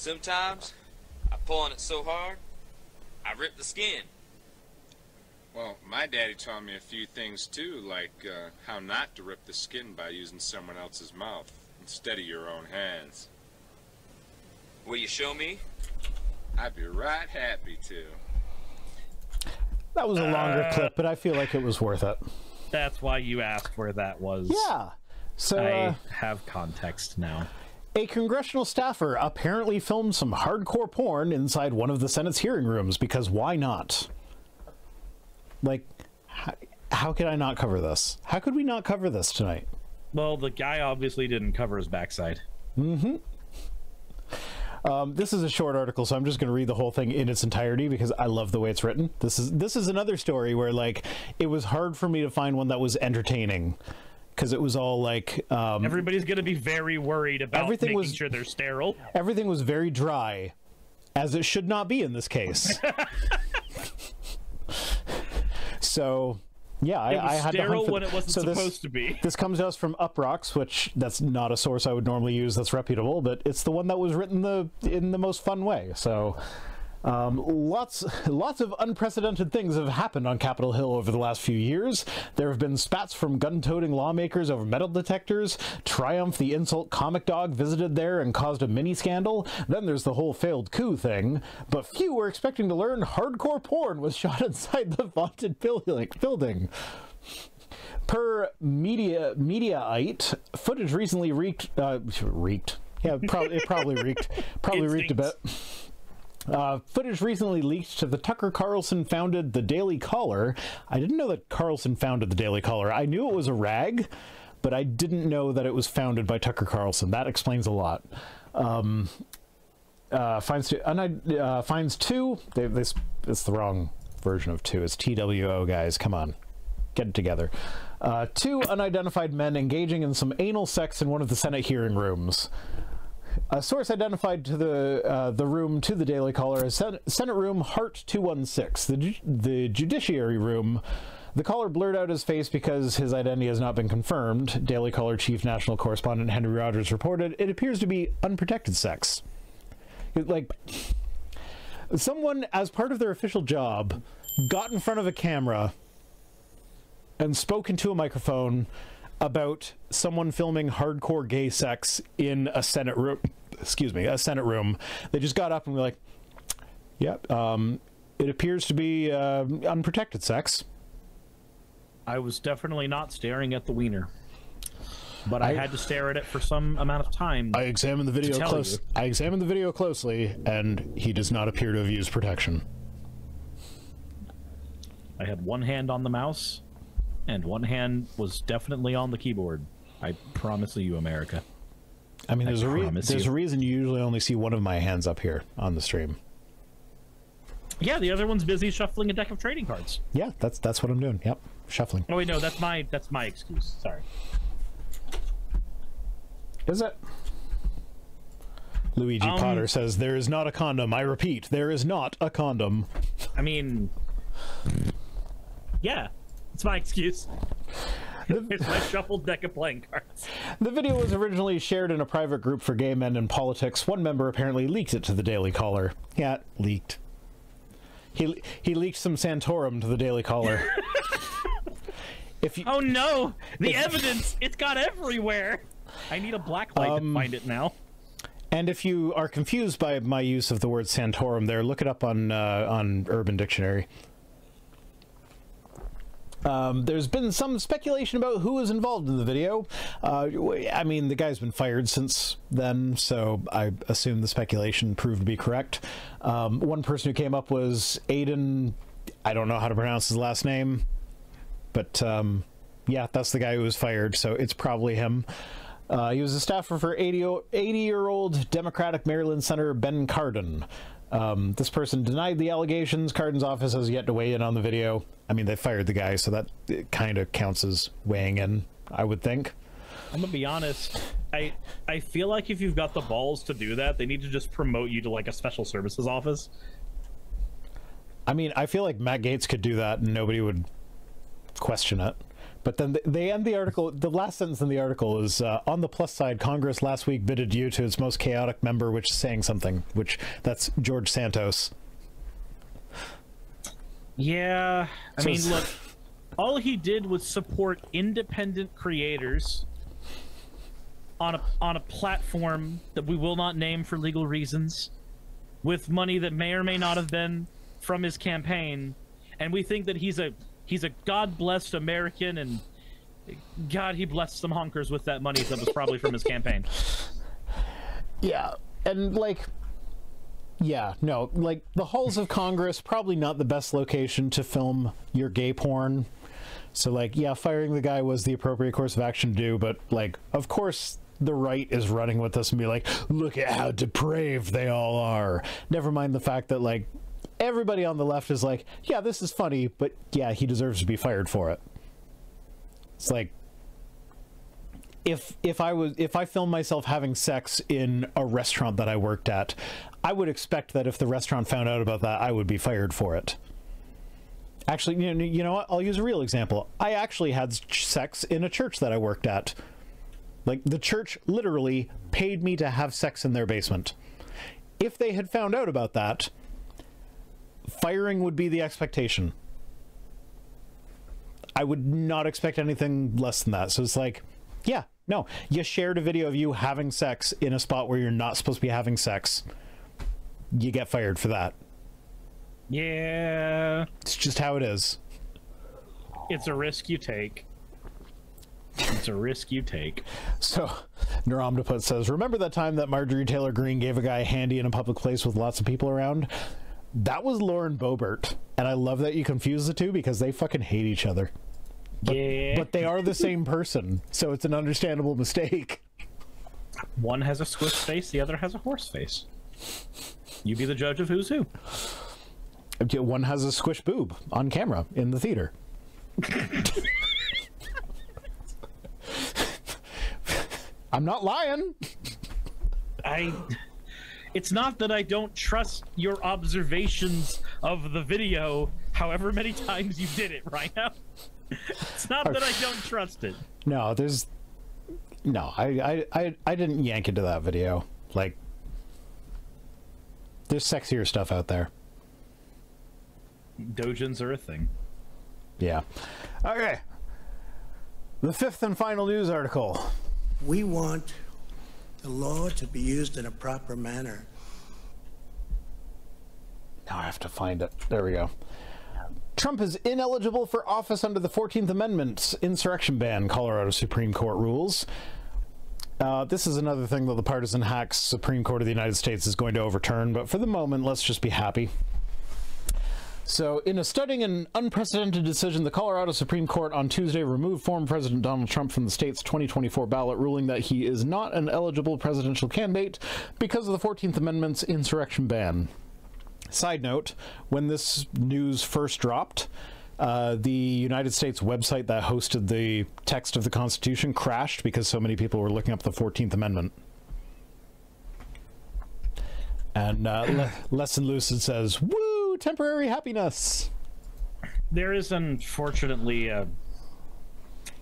Sometimes, I pull on it so hard, I rip the skin. Well, my daddy taught me a few things too, like how not to rip the skin by using someone else's mouth instead of your own hands. Will you show me? I'd be right happy to. That was a longer clip, but I feel like it was worth it. That's why you asked where that was. Yeah. So I have context now. A congressional staffer apparently filmed some hardcore porn inside one of the Senate's hearing rooms, because why not? Like, how could I not cover this? How could we not cover this tonight? Well, the guy obviously didn't cover his backside. Mm-hmm. This is a short article, so I'm just going to read the whole thing in its entirety because I love the way it's written. This is another story where, like, it was hard for me to find one that was entertaining because it was all like... everybody's going to be very worried about making sure they're sterile. Everything was very dry, as it should not be in this case. So... yeah, I had to hunt for, when it wasn't supposed to be. This comes to us from Uproxx, which that's not a source I would normally use that's reputable, but it's the one that was written in the most fun way. So lots of unprecedented things have happened on Capitol Hill over the last few years. There have been spats from gun-toting lawmakers over metal detectors. Triumph, the insult comic dog, visited there and caused a mini-scandal. Then there's the whole failed coup thing. But few were expecting to learn hardcore porn was shot inside the vaunted building. Per Mediaite, footage recently reeked. Yeah, it probably reeked. Probably reeked a bit. Footage recently leaked to the Tucker Carlson founded The Daily Caller. I didn't know that Carlson founded The Daily Caller. I knew it was a rag, but I didn't know that it was founded by Tucker Carlson. That explains a lot. Finds two. It's the wrong version of two. It's TWO, guys. Come on. Get it together. Two unidentified men engaging in some anal sex in one of the Senate hearing rooms. A source identified to the room to the Daily Caller as Senate Room Hart 216, the Judiciary Room. The caller blurred out his face because his identity has not been confirmed. Daily Caller Chief National Correspondent Henry Rogers reported, it appears to be unprotected sex. Like, someone, as part of their official job, got in front of a camera and spoke into a microphone about someone filming hardcore gay sex in a Senate room. Excuse me, a Senate room. They just got up and were like, "Yep, it appears to be unprotected sex." I was definitely not staring at the wiener, but I had to stare at it for some amount of time. I examined the video I examined the video closely, and he does not appear to have used protection. I had one hand on the mouse. And one hand was definitely on the keyboard. I promise you, America. I mean, there's a reason you usually only see one of my hands up here on the stream. Yeah, the other one's busy shuffling a deck of trading cards. Yeah, that's what I'm doing. Yep, shuffling. Oh wait, no, that's my excuse. Sorry. Is it? Luigi Potter says, there is not a condom. I repeat, there is not a condom. I mean, yeah. It's my excuse. It's my shuffled deck of playing cards. The video was originally shared in a private group for gay men in politics. One member apparently leaked it to the Daily Caller. Yeah, leaked. He leaked some Santorum to the Daily Caller. Oh no! The evidence! It's got everywhere! I need a black light to find it now. And if you are confused by my use of the word Santorum there, look it up on Urban Dictionary. There's been some speculation about who is involved in the video. I mean, the guy's been fired since then, so I assume the speculation proved to be correct. One person who came up was Aiden. I don't know how to pronounce his last name, but yeah, that's the guy who was fired, so it's probably him. He was a staffer for 80-year-old Democratic Maryland Senator Ben Cardin. This person denied the allegations. Cardin's office has yet to weigh in on the video. I mean, they fired the guy, so that kind of counts as weighing in, I would think. I'm gonna be honest. I feel like if you've got the balls to do that, they need to just promote you to like a special services office. I mean, I feel like Matt Gaetz could do that and nobody would question it. But then they end the article, the last sentence in the article is, on the plus side, Congress last week bid adieu to its most chaotic member, which is saying something, which that's George Santos. Yeah, I mean, look, all he did was support independent creators on a platform that we will not name for legal reasons, with money that may or may not have been from his campaign, and we think that he's a God-blessed American, and God, he blessed some honkers with that money that was probably from his campaign. Yeah, and like, yeah, no, like the halls of Congress, probably not the best location to film your gay porn. So like, yeah, firing the guy was the appropriate course of action to do, but like, of course the right is running with us and be like, look at how depraved they all are. Never mind the fact that like everybody on the left is like, yeah, this is funny, but yeah, he deserves to be fired for it. It's like, if I filmed myself having sex in a restaurant that I worked at, I would expect that if the restaurant found out about that, I would be fired for it. Actually, you know what? I'll use a real example. I actually had sex in a church that I worked at. Like, the church literally paid me to have sex in their basement. If they had found out about that, firing would be the expectation. I would not expect anything less than that. So it's like, yeah, no, you shared a video of you having sex in a spot where you're not supposed to be having sex. You get fired for that. Yeah. It's just how it is. It's a risk you take. It's a risk you take. So, Neuromptoput says, remember that time that Marjorie Taylor Greene gave a guy a handy in a public place with lots of people around? That was Lauren Boebert. And I love that you confuse the two because they fucking hate each other. But, yeah. But they are the same person, so it's an understandable mistake. One has a squish face, the other has a horse face. You be the judge of who's who. One has a squish boob on camera in the theater. I'm not lying. It's not that I don't trust your observations of the video, however many times you did it right now. It's not that I don't trust it. No, I didn't yank into that video. Like, there's sexier stuff out there. Dojins are a thing. Yeah. Okay. The fifth and final news article. We want the law to be used in a proper manner. Now I have to find it. There we go. Trump is ineligible for office under the 14th Amendment's insurrection ban, Colorado Supreme Court rules. This is another thing that the partisan hacks Supreme Court of the United States is going to overturn, but for the moment, let's just be happy. So, in a stunning and unprecedented decision, the Colorado Supreme Court on Tuesday removed former President Donald Trump from the state's 2024 ballot, ruling that he is not an eligible presidential candidate because of the 14th Amendment's insurrection ban. Side note, when this news first dropped, the United States website that hosted the text of the Constitution crashed because so many people were looking up the 14th Amendment. And Lesson Lucid says, woo, temporary happiness. There is unfortunately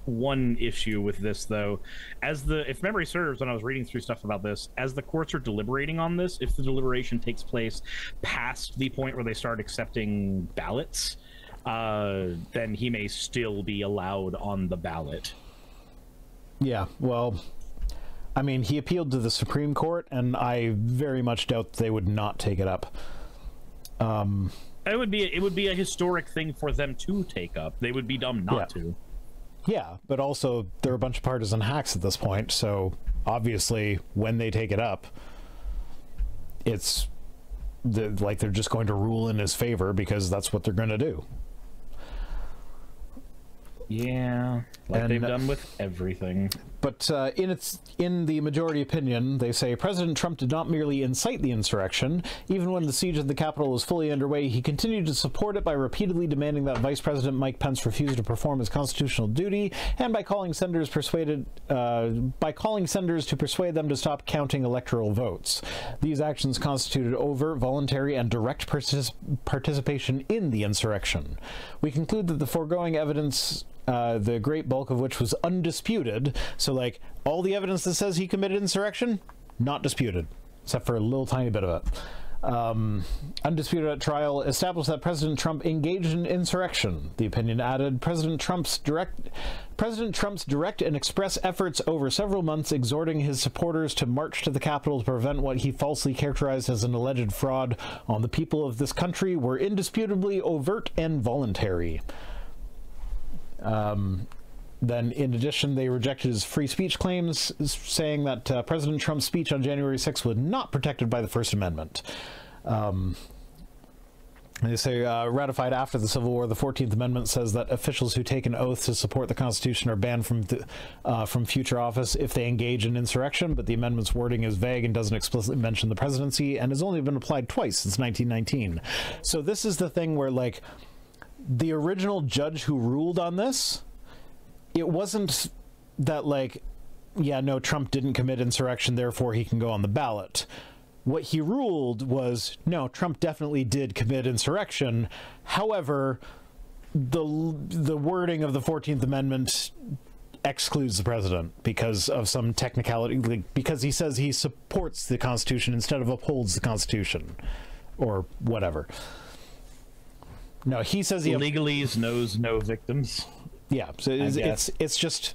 one issue with this, though. If memory serves, when I was reading through stuff about this, as the courts are deliberating on this, if the deliberation takes place past the point where they start accepting ballots, then he may still be allowed on the ballot. Yeah, well, I mean, he appealed to the Supreme Court, and I very much doubt they would not take it up. It would be a historic thing for them to take up. They would be dumb not to. Yeah, but also they're a bunch of partisan hacks at this point, so obviously when they take it up, it's like they're just going to rule in his favor because that's what they're going to do. Yeah, like they've done with everything. But in the majority opinion, they say President Trump did not merely incite the insurrection. Even when the siege of the Capitol was fully underway, he continued to support it by repeatedly demanding that Vice President Mike Pence refuse to perform his constitutional duty, and by calling senators to persuade them to stop counting electoral votes. These actions constituted overt, voluntary, and direct participation in the insurrection. We conclude that the foregoing evidence, the great bulk of which was undisputed, so like all the evidence that says he committed insurrection, not disputed, except for a little tiny bit of it. Undisputed at trial, established that President Trump engaged in insurrection. The opinion added, President Trump's direct and express efforts over several months exhorting his supporters to march to the Capitol to prevent what he falsely characterized as an alleged fraud on the people of this country were indisputably overt and voluntary. Then, in addition, they rejected his free speech claims, saying that President Trump's speech on January 6th was not protected by the First Amendment. They say, ratified after the Civil War, the 14th Amendment says that officials who take an oath to support the Constitution are banned from future office if they engage in insurrection, but the amendment's wording is vague and doesn't explicitly mention the presidency, and has only been applied twice since 1919. So this is the thing where, like, the original judge who ruled on this, it wasn't that, like, yeah, no, Trump didn't commit insurrection, therefore he can go on the ballot. What he ruled was, no, Trump definitely did commit insurrection. However, the wording of the 14th Amendment excludes the president because of some technicality, like, because he says he supports the Constitution instead of upholds the Constitution, or whatever. No, he says he legalese knows no victims. Yeah, so it's just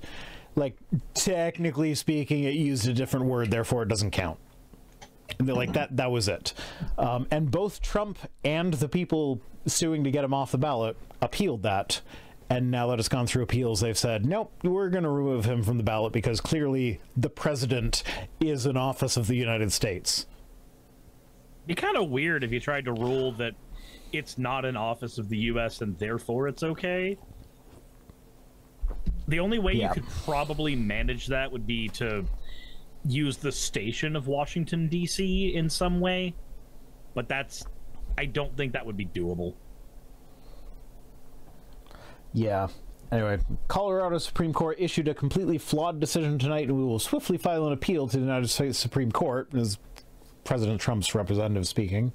like, technically speaking, it used a different word, therefore it doesn't count. And like that was it. And both Trump and the people suing to get him off the ballot appealed that. And now that it's gone through appeals, they've said, nope, we're going to remove him from the ballot because clearly the president is an office of the United States. It'd be kind of weird if you tried to rule that it's not an office of the U.S. and therefore it's okay. The only way you could probably manage that would be to use the station of Washington, D.C. in some way. But I don't think that would be doable. Yeah. Anyway, Colorado Supreme Court issued a completely flawed decision tonight, and we will swiftly file an appeal to the United States Supreme Court, as President Trump's representative speaking.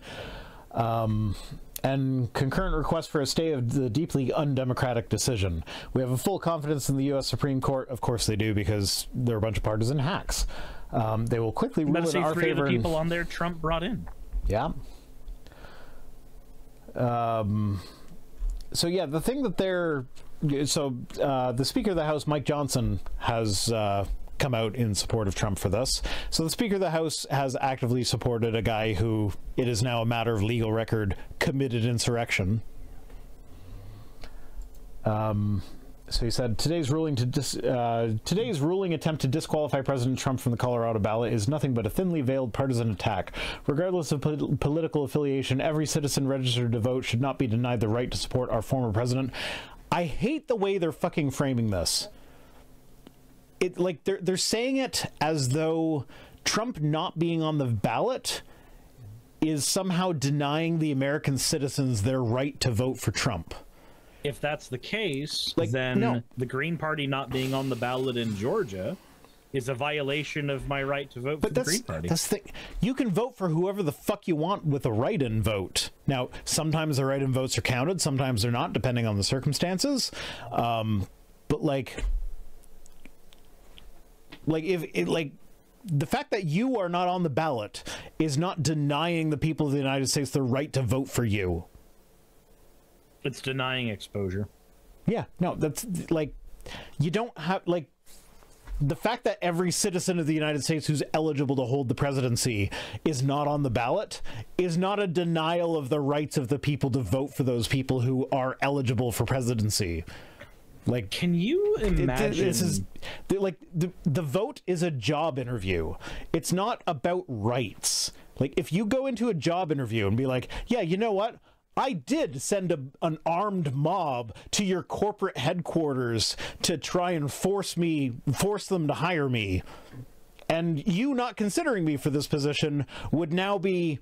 And concurrent request for a stay of the deeply undemocratic decision. We have a full confidence in the U.S. Supreme Court. Of course they do, because they're a bunch of partisan hacks. They will quickly rule in our favor. Of the people on there Trump brought in. Yeah. So yeah, the thing that they're... So the Speaker of the House, Mike Johnson, has come out in support of Trump for this. So the Speaker of the House has actively supported a guy who, it is now a matter of legal record, committed insurrection. So he said, today's ruling attempt to disqualify President Trump from the Colorado ballot is nothing but a thinly veiled partisan attack. Regardless of political affiliation, every citizen registered to vote should not be denied the right to support our former president. I hate the way they're fucking framing this. It, like, they're saying it as though Trump not being on the ballot is somehow denying the American citizens their right to vote for Trump. If that's the case, like, then the Green Party not being on the ballot in Georgia is a violation of my right to vote for the Green Party. That's the thing. You can vote for whoever the fuck you want with a write-in vote. Now, sometimes the write-in votes are counted, sometimes they're not, depending on the circumstances. But like if it, like, the fact that you are not on the ballot is not denying the people of the United States the right to vote for you. It's denying exposure. Yeah, no, that's like, you don't have, like, the fact that every citizen of the United States who's eligible to hold the presidency is not on the ballot is not a denial of the rights of the people to vote for those people who are eligible for presidency. Like, can you imagine? This is like the vote is a job interview. It's not about rights. Like, if you go into a job interview and be like, yeah, you know what? I did send an armed mob to your corporate headquarters to try and force them to hire me. And you not considering me for this position would now be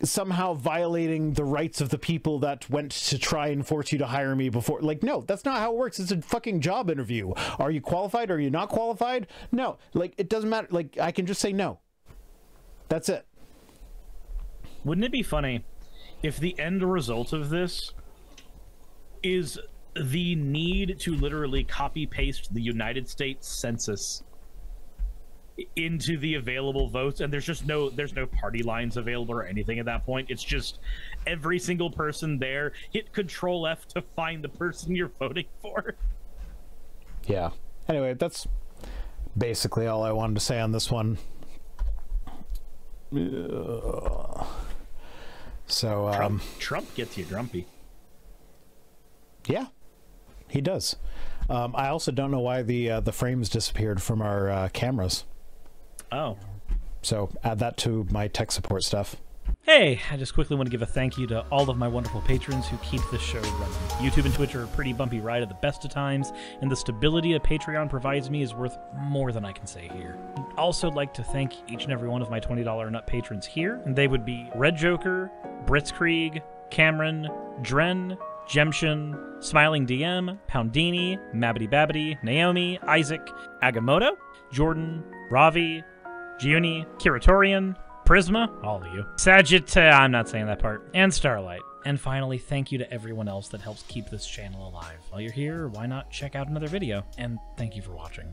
somehow violating the rights of the people that went to try and force you to hire me before. Like, no, that's not how it works. It's a fucking job interview. Are you qualified? Are you not qualified? No, like, it doesn't matter. Like, I can just say no. That's it. Wouldn't it be funny if the end result of this is the need to literally copy paste the United States Census into the available votes, and there's no party lines available or anything at that point? It's just every single person there, hit Control F to find the person you're voting for. Yeah. Anyway, that's basically all I wanted to say on this one. So Trump gets you grumpy. Yeah, he does. I also don't know why the frames disappeared from our cameras. Oh. So add that to my tech support stuff. Hey, I just quickly want to give a thank you to all of my wonderful patrons who keep this show running. YouTube and Twitch are a pretty bumpy ride at the best of times, and the stability a Patreon provides me is worth more than I can say here. I'd also like to thank each and every one of my $20 and up patrons here, and they would be Red Joker, Blitzkrieg, Cameron, Dren, Jemshin, Smiling DM, Poundini, Mabbity Babbity, Naomi, Isaac, Agamotto, Jordan, Ravi, Giuni, Kiratorian, Prisma, all of you, I'm not saying that part, and Starlight. And finally, thank you to everyone else that helps keep this channel alive. While you're here, why not check out another video? And thank you for watching.